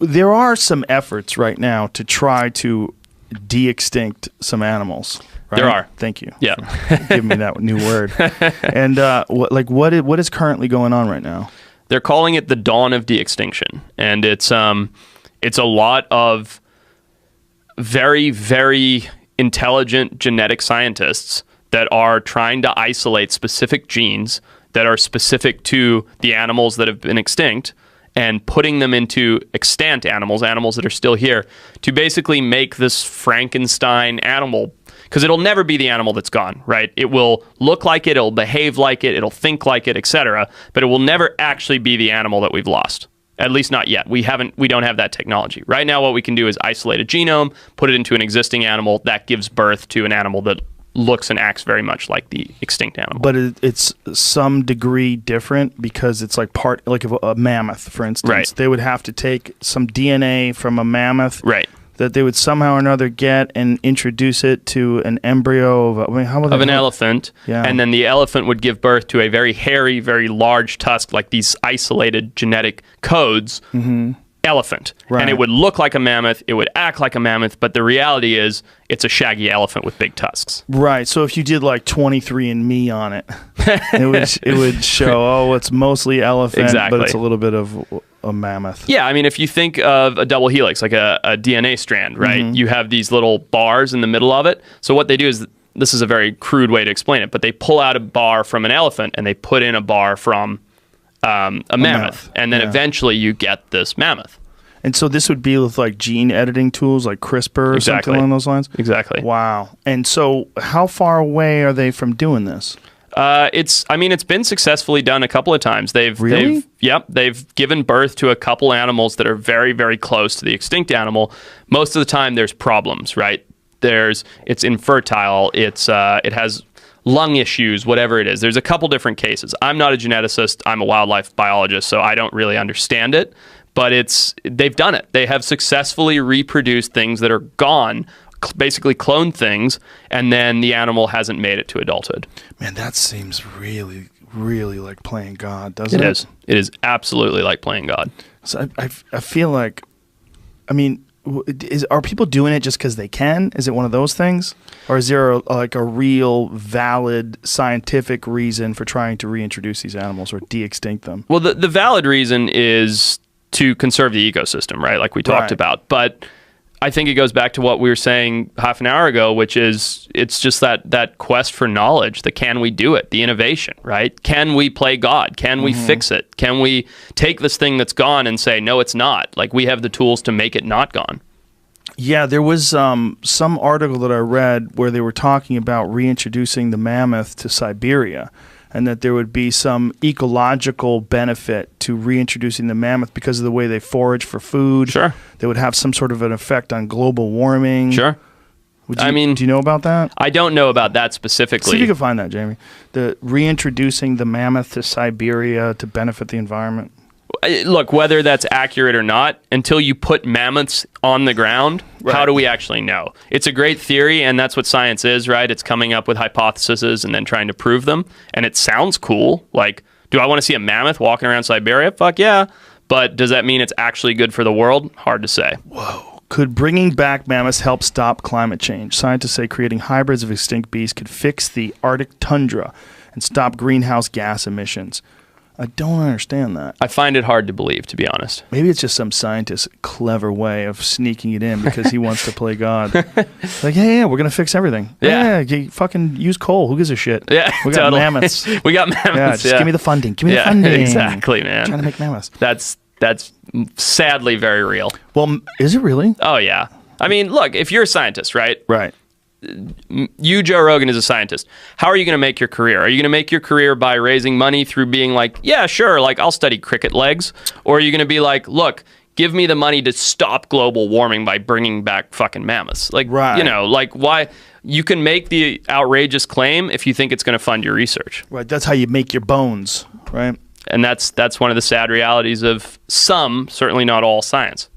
there are some efforts right now to try to de-extinct some animals. Right? There are. Thank you. Yeah. For giving me that new word. And what is currently going on right now? They're calling it the dawn of de-extinction, and it's a lot of very, very intelligent genetic scientists that are trying to isolate specific genes that are specific to the animals that have been extinct and putting them into extant animals that are still here, to basically make this Frankenstein animal, because it'll never be the animal that's gone, right? It will look like it, it'll behave like it, it'll think like it, etc., but it will never actually be the animal that we've lost. At least not yet. We don't have that technology. Right now what we can do is isolate a genome, put it into an existing animal that gives birth to an animal that looks and acts very much like the extinct animal. But it's some degree different, because it's like a mammoth, for instance. Right. They would have to take some DNA from a mammoth. Right. That they would somehow or another get and introduce it to an embryo of an elephant. Yeah. And then the elephant would give birth to a very hairy, very large tusk, like these isolated genetic codes, elephant. Right. And it would look like a mammoth, it would act like a mammoth, but the reality is it's a shaggy elephant with big tusks. Right. So if you did like 23andMe on it, it would show, it's mostly elephant, Exactly. but it's a little bit of a mammoth. Yeah, I mean, if you think of a double helix, like a DNA strand, right? You have these little bars in the middle of it. So what they do is, this is a very crude way to explain it, but they pull out a bar from an elephant and they put in a bar from a mammoth. And then eventually you get this mammoth. And so this would be with like gene editing tools like CRISPR or something along those lines? Exactly. Wow. And so how far away are they from doing this? It's been successfully done a couple of times. They've given birth to a couple animals that are very, very close to the extinct animal. Most of the time there's problems, right? It's infertile, it has lung issues, whatever it is. There's a couple different cases. I'm not a geneticist, I'm a wildlife biologist, so I don't really understand it, but they've done it. They have successfully reproduced things that are gone, basically cloned things, and then the animal hasn't made it to adulthood. Man, that seems really, really like playing God, doesn't it? It is. It is absolutely like playing God. So I feel like, I mean, are people doing it just because they can? Is it one of those things? Or is there a real valid scientific reason for trying to reintroduce these animals or de-extinct them? Well, the valid reason is to conserve the ecosystem, right? Like we talked about. But I think it goes back to what we were saying half an hour ago, which is it's just that quest for knowledge, the can we do it, the innovation, right? Can we play God? Can we fix it? Can we take this thing that's gone and say, no, it's not? Like, we have the tools to make it not gone. Yeah, there was some article that I read where they were talking about reintroducing the mammoth to Siberia, and that there would be some ecological benefit to reintroducing the mammoth because of the way they forage for food. Sure. They would have some sort of an effect on global warming. Sure. Do you know about that? I don't know about that specifically. See if you can find that, Jamie. The reintroducing the mammoth to Siberia to benefit the environment. Look, whether that's accurate or not, until you put mammoths on the ground, how do we actually know? It's a great theory, and that's what science is, right? It's coming up with hypotheses and then trying to prove them. And it sounds cool. Like, do I want to see a mammoth walking around Siberia? Fuck yeah. But does that mean it's actually good for the world? Hard to say. Whoa. Could bringing back mammoths help stop climate change? Scientists say creating hybrids of extinct beasts could fix the Arctic tundra and stop greenhouse gas emissions. I don't understand that. I find it hard to believe, to be honest. Maybe it's just some scientist's clever way of sneaking it in because he wants to play God. Like, yeah, we're going to fix everything. Yeah, fucking use coal. Who gives a shit? Yeah, we got mammoths. We got mammoths. Yeah, just give me the funding. Give me the funding. Exactly, man. I'm trying to make mammoths. That's sadly very real. Well, is it really? Oh, yeah. I mean, look, if you're a scientist, right? Right. You, Joe Rogan, is a scientist. How are you going to make your career? Are you going to make your career by raising money through being like, yeah, sure, like I'll study cricket legs? Or are you going to be like, look, give me the money to stop global warming by bringing back fucking mammoths? Like, you know, like why? You can make the outrageous claim if you think it's going to fund your research. Right. That's how you make your bones, right? And that's one of the sad realities of some, certainly not all, science.